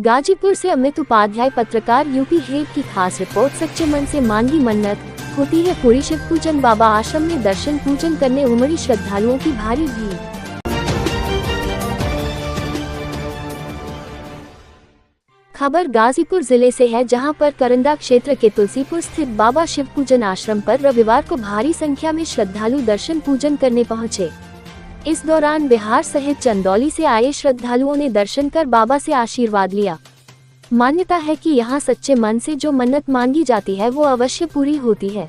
गाजीपुर से अमित उपाध्याय पत्रकार UP head की खास रिपोर्ट। सच्चे मन से मांगी मन्नत होती है पूरी। शिव पूजन बाबा आश्रम में दर्शन पूजन करने उमड़ी श्रद्धालुओं की भारी भीड़। खबर गाजीपुर जिले से है, जहां पर करंदा क्षेत्र के तुलसीपुर स्थित बाबा शिव पूजन आश्रम पर रविवार को भारी संख्या में श्रद्धालु दर्शन पूजन करने पहुंचे। इस दौरान बिहार सहित चंदौली से आए श्रद्धालुओं ने दर्शन कर बाबा से आशीर्वाद लिया। मान्यता है कि यहां सच्चे मन से जो मन्नत मांगी जाती है वो अवश्य पूरी होती है।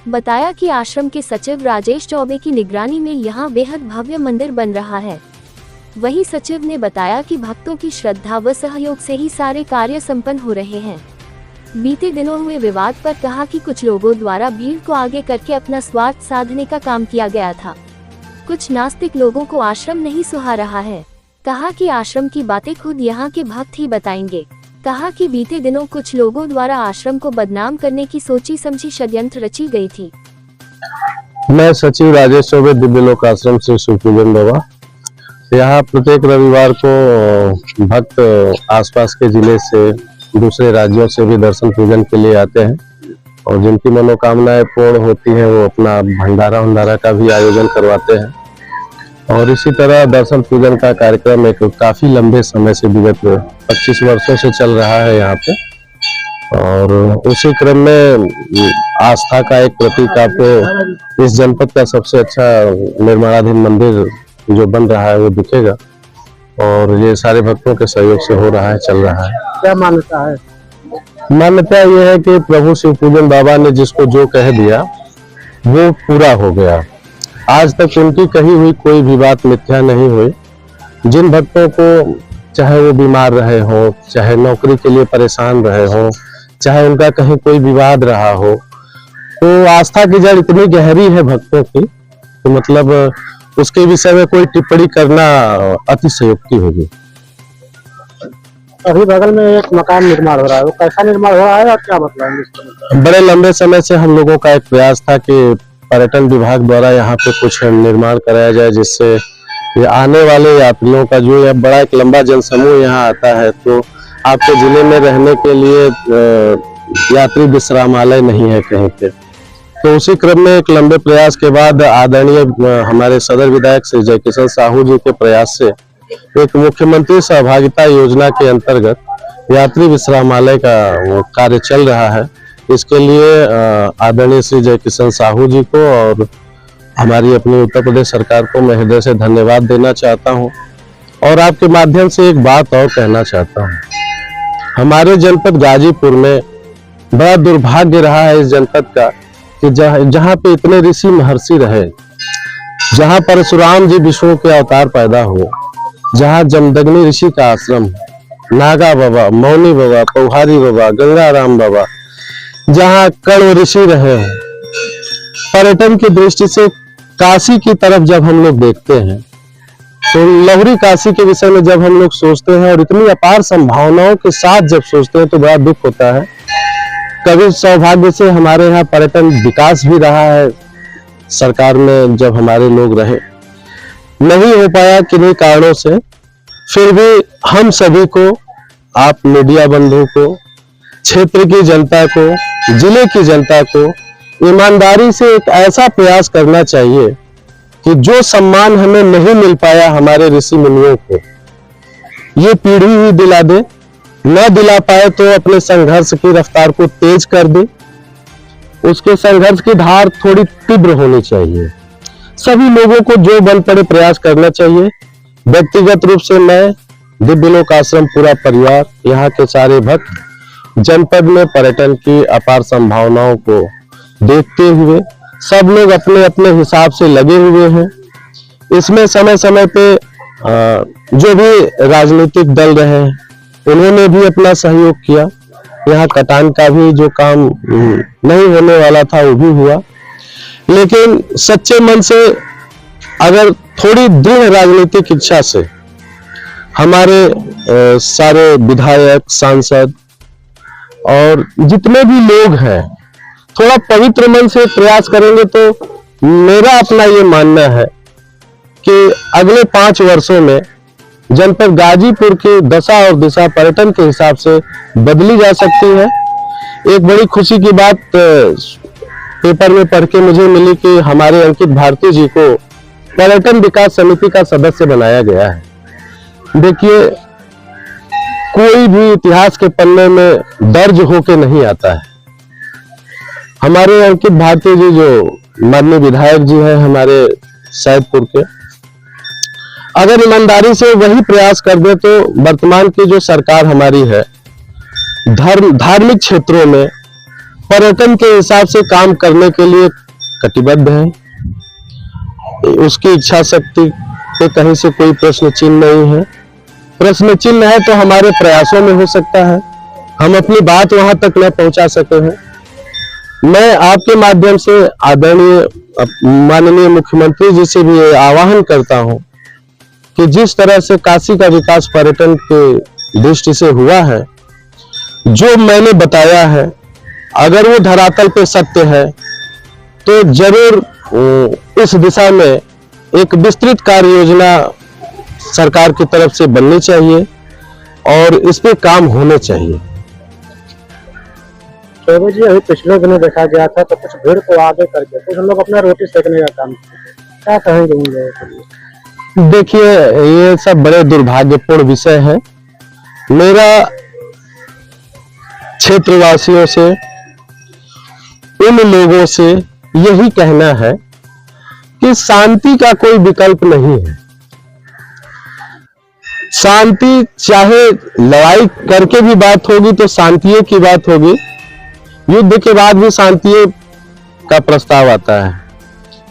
बताया कि आश्रम के सचिव राजेश चौबे की निगरानी में यहां बेहद भव्य मंदिर बन रहा है। वहीं सचिव ने बताया कि भक्तों की श्रद्धा व सहयोग से ही सारे कार्य संपन्न हो रहे हैं। बीते दिनों हुए विवाद पर कहा कि कुछ लोगों द्वारा भीड़ को आगे करके अपना स्वार्थ साधने का काम किया गया था। कुछ नास्तिक लोगों को आश्रम नहीं सुहा रहा है। कहा कि आश्रम की बातें खुद यहाँ के भक्त ही बताएंगे। कहा कि बीते दिनों कुछ लोगों द्वारा आश्रम को बदनाम करने की सोची समझी षड्यंत्र रची गई थी। मैं सचिव राजेश चौबे दिव्य लोक आश्रम से शिव पूजन बाबा। यहाँ प्रत्येक रविवार को भक्त आसपास के जिले से, दूसरे राज्यों से भी दर्शन पूजन के लिए आते हैं और जिनकी मनोकामनाएं पूर्ण होती हैं वो अपना भंडारा का भी आयोजन करवाते हैं। और इसी तरह दर्शन पूजन का कार्यक्रम एक काफी लंबे समय से, विगत 25 वर्षों से चल रहा है यहाँ पे। और उसी क्रम में आस्था का एक प्रतीक आपको इस जनपद का सबसे अच्छा निर्माणाधीन मंदिर जो बन रहा है वो दिखेगा। और ये सारे भक्तों के सहयोग से हो रहा है, चल रहा है। क्या मान्यता है? मान्यता यह है कि प्रभु शिव पूजन बाबा ने जिसको जो कह दिया वो पूरा हो गया। आज तक उनकी कही हुई कोई भी बात मिथ्या नहीं हुई। जिन भक्तों को, चाहे वो बीमार रहे हो, चाहे नौकरी के लिए परेशान रहे हो, चाहे उनका कहीं कोई विवाद रहा हो, तो आस्था की जड़ इतनी गहरी है भक्तों की, तो मतलब उसके विषय में कोई टिप्पणी करना अतिशयोक्ति होगी। अभी बगल में एक मकान निर्माण हो रहा है, वो कैसा निर्माण हो रहा है और क्या मतलब? बड़े लंबे समय से हम लोगों का एक प्रयास था कि पर्यटन विभाग द्वारा यहाँ पे कुछ निर्माण कराया जाए, जिससे ये आने वाले यात्रियों का, जो यह बड़ा एक लंबा जनसमूह यहाँ आता है, तो आपके जिले में रहने के लिए यात्री विश्रामालय नहीं है कहीं पे। तो उसी क्रम में एक लंबे प्रयास के बाद आदरणीय हमारे सदर विधायक श्री जय किशन साहू जी के प्रयास से एक मुख्यमंत्री सहभागिता योजना के अंतर्गत यात्री विश्रामालय का कार्य चल रहा है। इसके लिए आदरणीय श्री जय किशन साहू जी को और हमारी अपनी उत्तर प्रदेश सरकार को मैं हृदय से धन्यवाद देना चाहता हूं। और आपके माध्यम से एक बात और कहना चाहता हूं। हमारे जनपद गाजीपुर में बड़ा दुर्भाग्य रहा है इस जनपद का कि जहां पे इतने ऋषि महर्षि रहे, जहां परशुराम जी विष्णु के अवतार पैदा हो, जहां जमदग्नि ऋषि का आश्रम, नागा बाबा, मौनी बाबा, पौहारी बाबा, गंगाराम बाबा, जहां कण्व ऋषि रहे हैं, पर्यटन की दृष्टि से काशी की तरफ जब हम लोग देखते हैं, तो लहुरी काशी के विषय में जब हम लोग सोचते हैं और इतनी अपार संभावनाओं के साथ जब सोचते हैं तो बड़ा दुख होता है। कभी सौभाग्य से हमारे यहाँ पर्यटन विकास भी रहा है, सरकार में जब हमारे लोग रहे, नहीं हो पाया किन्हीं कारणों से। फिर भी हम सभी को, आप मीडिया बंधु को, क्षेत्र की जनता को, जिले की जनता को ईमानदारी से एक ऐसा प्रयास करना चाहिए कि जो सम्मान हमें नहीं मिल पाया हमारे ऋषि मुनियों को, ये पीढ़ी ही दिला दे। न दिला पाए तो अपने संघर्ष की रफ्तार को तेज कर दे। उसके संघर्ष की धार थोड़ी तीव्र होनी चाहिए। सभी लोगों को जो बन पड़े प्रयास करना चाहिए। व्यक्तिगत रूप से मैं, दिव्य लोक आश्रम पूरा परिवार, यहाँ के सारे भक्त, जनपद में पर्यटन की अपार संभावनाओं को देखते हुए सब लोग अपने अपने हिसाब से लगे हुए हैं। इसमें समय समय पे जो भी राजनीतिक दल रहे उन्होंने भी अपना सहयोग किया। यहाँ कटान का भी जो काम नहीं होने वाला था वो भी हुआ। लेकिन सच्चे मन से, अगर थोड़ी दृढ़ राजनीतिक इच्छा से हमारे सारे विधायक, सांसद और जितने भी लोग हैं थोड़ा पवित्र मन से प्रयास करेंगे तो मेरा अपना ये मानना है कि अगले 5 वर्षों में जनपद गाजीपुर की दशा और दिशा पर्यटन के हिसाब से बदली जा सकती है। एक बड़ी खुशी की बात पेपर में पढ़ के मुझे मिली कि हमारे अंकित भारती जी को पर्यटन विकास समिति का सदस्य बनाया गया है। देखिए, कोई भी इतिहास के पन्ने में दर्ज होके नहीं आता है। हमारे अंकित भारती जी जो माननीय विधायक जी हैं हमारे सैदपुर के, अगर ईमानदारी से वही प्रयास कर दे तो वर्तमान की जो सरकार हमारी है धार्मिक क्षेत्रों में पर्यटन के हिसाब से काम करने के लिए कटिबद्ध है। उसकी इच्छा शक्ति पे कहीं से कोई प्रश्न चिन्ह नहीं है। प्रश्न चिन्ह है तो हमारे प्रयासों में हो सकता है, हम अपनी बात वहां तक न पहुंचा सके हैं। मैं आपके माध्यम से आदरणीय माननीय मुख्यमंत्री जी से भी आह्वान करता हूं कि जिस तरह से काशी का विकास पर्यटन के दृष्टि से हुआ है, जो मैंने बताया है, अगर वो धरातल पे सत्य है तो जरूर इस दिशा में एक विस्तृत कार्य योजना सरकार की तरफ से बननी चाहिए और इस पे काम होने चाहिए। चौबे जी, अभी पिछले दिनों देखा गया था तो कुछ भीड़ को आगे करके कुछ हम लोग अपना रोटी सेकने का काम किए, क्या कहेंगे उन लोगों के लिए? देखिए, ये सब बड़े दुर्भाग्यपूर्ण विषय है। मेरा क्षेत्रवासियों से, उन लोगों से यही कहना है कि शांति का कोई विकल्प नहीं है। शांति चाहे लड़ाई करके भी बात होगी तो शांति की बात होगी, युद्ध के बाद भी शांति का प्रस्ताव आता है।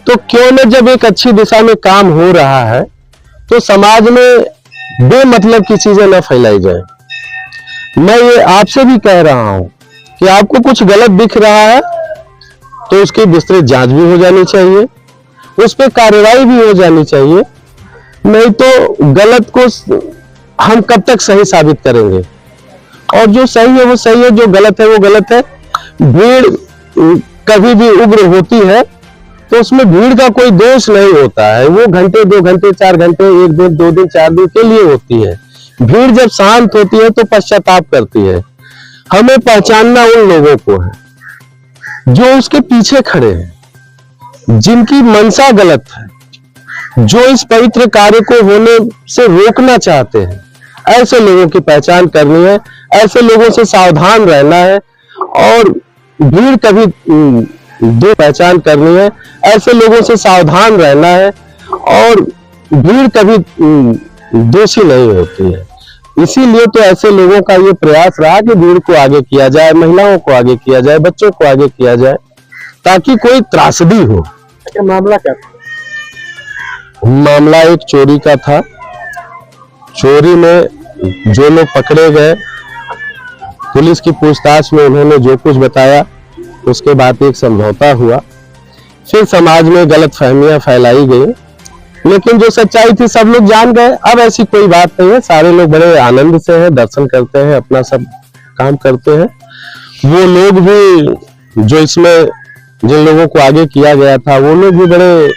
तो क्यों न जब एक अच्छी दिशा में काम हो रहा है तो समाज में बेमतलब की चीजें न फैलाई जाए। मैं ये आपसे भी कह रहा हूं कि आपको कुछ गलत दिख रहा है तो उसकी विस्तृत जांच भी हो जानी चाहिए, उस पर कार्रवाई भी हो जानी चाहिए। नहीं तो गलत को हम कब तक सही साबित करेंगे? और जो सही है वो सही है, जो गलत है वो गलत है। भीड़ कभी भी उग्र होती है तो उसमें भीड़ का कोई दोष नहीं होता है। वो घंटे, 2 घंटे, 4 घंटे, 1 दिन, 2 दिन, 4 दिन के लिए होती है। भीड़ जब शांत होती है तो पश्चाताप करती है। हमें पहचानना उन लोगों को है जो उसके पीछे खड़े हैं, जिनकी मंशा गलत है, जो इस पवित्र कार्य को होने से रोकना चाहते हैं। ऐसे लोगों की पहचान करनी है, ऐसे लोगों से सावधान रहना है और भीड़ कभी दो पहचान करनी है, ऐसे लोगों से सावधान रहना है और भीड़ कभी दोषी नहीं होती है। इसीलिए तो ऐसे लोगों का ये प्रयास रहा कि भीड़ को आगे किया जाए, महिलाओं को आगे किया जाए, बच्चों को आगे किया जाए, ताकि कोई त्रासदी हो। क्या मामला क्या था? मामला एक चोरी का था। चोरी में जो लोग पकड़े गए, पुलिस की पूछताछ में उन्होंने जो कुछ बताया उसके बाद एक समझौता हुआ। फिर समाज में गलत फहमियां फैलाई गई, लेकिन जो सच्चाई थी सब लोग जान गए। अब ऐसी कोई बात नहीं है, सारे लोग बड़े आनंद से हैं, दर्शन करते हैं, अपना सब काम करते हैं। वो लोग भी जो इसमें जिन लोगों को आगे किया गया था वो लोग भी बड़े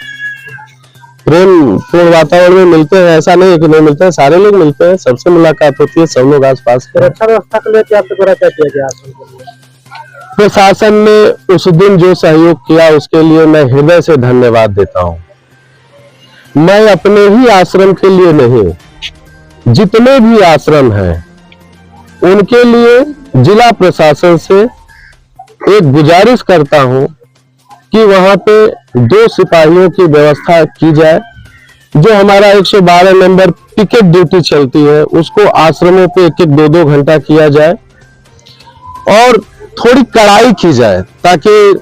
प्रेम पूर्ण वातावरण में मिलते हैं। ऐसा नहीं है कि नहीं मिलते हैं, सारे लोग मिलते हैं, सबसे मुलाकात होती है, सब लोग आसपास के। सुरक्षा व्यवस्था के लिए क्या क्या किया गया? प्रशासन ने उस दिन जो सहयोग किया उसके लिए मैं हृदय से धन्यवाद देता हूं। मैं अपने ही आश्रम के लिए नहीं, जितने भी आश्रम हैं उनके लिए जिला प्रशासन से एक गुजारिश करता हूं कि वहां पे 2 सिपाहियों की व्यवस्था की जाए। जो हमारा 112 नंबर पिकेट ड्यूटी चलती है उसको आश्रमों पे 1-1, 2-2 घंटा किया जाए और थोड़ी कड़ाई की जाए, ताकि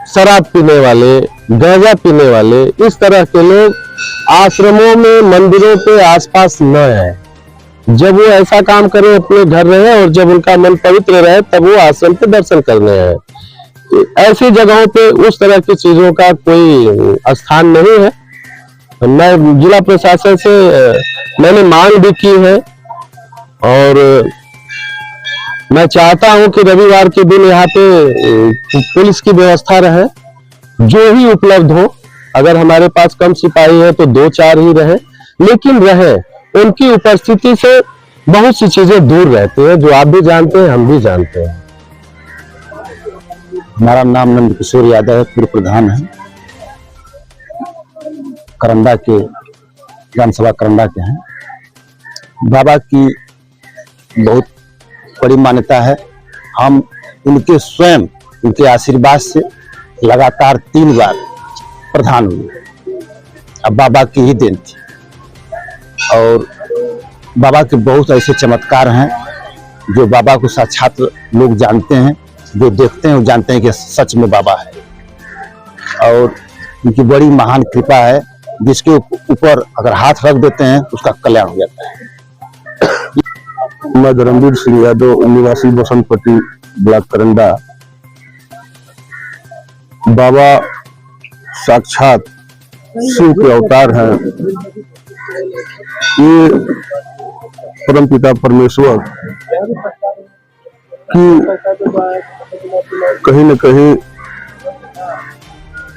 शराब पीने वाले, गांजा पीने वाले, इस तरह के लोग आश्रमों में, मंदिरों पे आसपास न आए। जब वो ऐसा काम करें अपने घर रहे और जब उनका मन पवित्र रहे तब वो आश्रम पे दर्शन करने आए। ऐसी जगहों पे उस तरह की चीजों का कोई स्थान नहीं है। मैं जिला प्रशासन से मैंने मांग भी की है और मैं चाहता हूं कि रविवार के दिन यहाँ पे पुलिस की व्यवस्था रहे, जो ही उपलब्ध हो। अगर हमारे पास कम सिपाही है तो 2-4 ही रहे, लेकिन रहे, उनकी उपस्थिति से बहुत सी चीजें दूर रहती है, जो आप भी जानते हैं, हम भी जानते हैं। हमारा नाम नंद किशोर यादव है, पूर्व प्रधान है, करंदा के विधानसभा करंदा के हैं। बाबा की बहुत बड़ी मान्यता है। हम इनके स्वयं इनके आशीर्वाद से लगातार 3 बार प्रधान हुए। अब बाबा की ही देन थी। और बाबा के बहुत ऐसे चमत्कार हैं जो बाबा को साक्षात लोग जानते हैं, जो देखते हैं वो जानते हैं कि सच में बाबा है। और उनकी बड़ी महान कृपा है, जिसके ऊपर अगर हाथ रख देते हैं उसका कल्याण हो जाता है। मैं धर्मवीर सिंह यादव, निवासी बसंतपट्टी ब्लॉक करंदा। बाबा साक्षात शिव के अवतार हैं। ये परमपिता परमेश्वर की कहीं न कहीं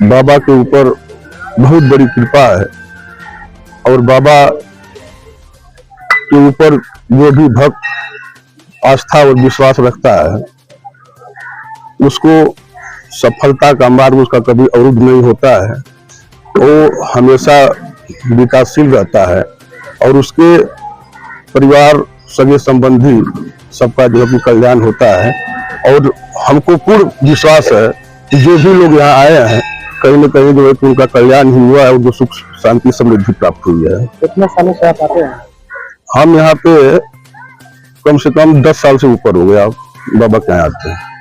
बाबा के ऊपर बहुत बड़ी कृपा है। और बाबा के ऊपर जो भी भक्त आस्था और विश्वास रखता है, उसको सफलता का मार्ग उसका कभी अवरुद्ध नहीं होता है। वो हमेशा विकासशील रहता है और उसके परिवार, सगे संबंधी सबका जो है कल्याण होता है। और हमको पूर्ण विश्वास है कि जो भी लोग यहाँ आए हैं, कहीं न कहीं जो है कि उनका कल्याण ही हुआ है और जो सुख शांति समृद्धि प्राप्त हुई है। कितने सालों से आप आते हैं? हम यहाँ पे कम से कम 10 साल से ऊपर हो गया बाबा के यहाँ आते हैं।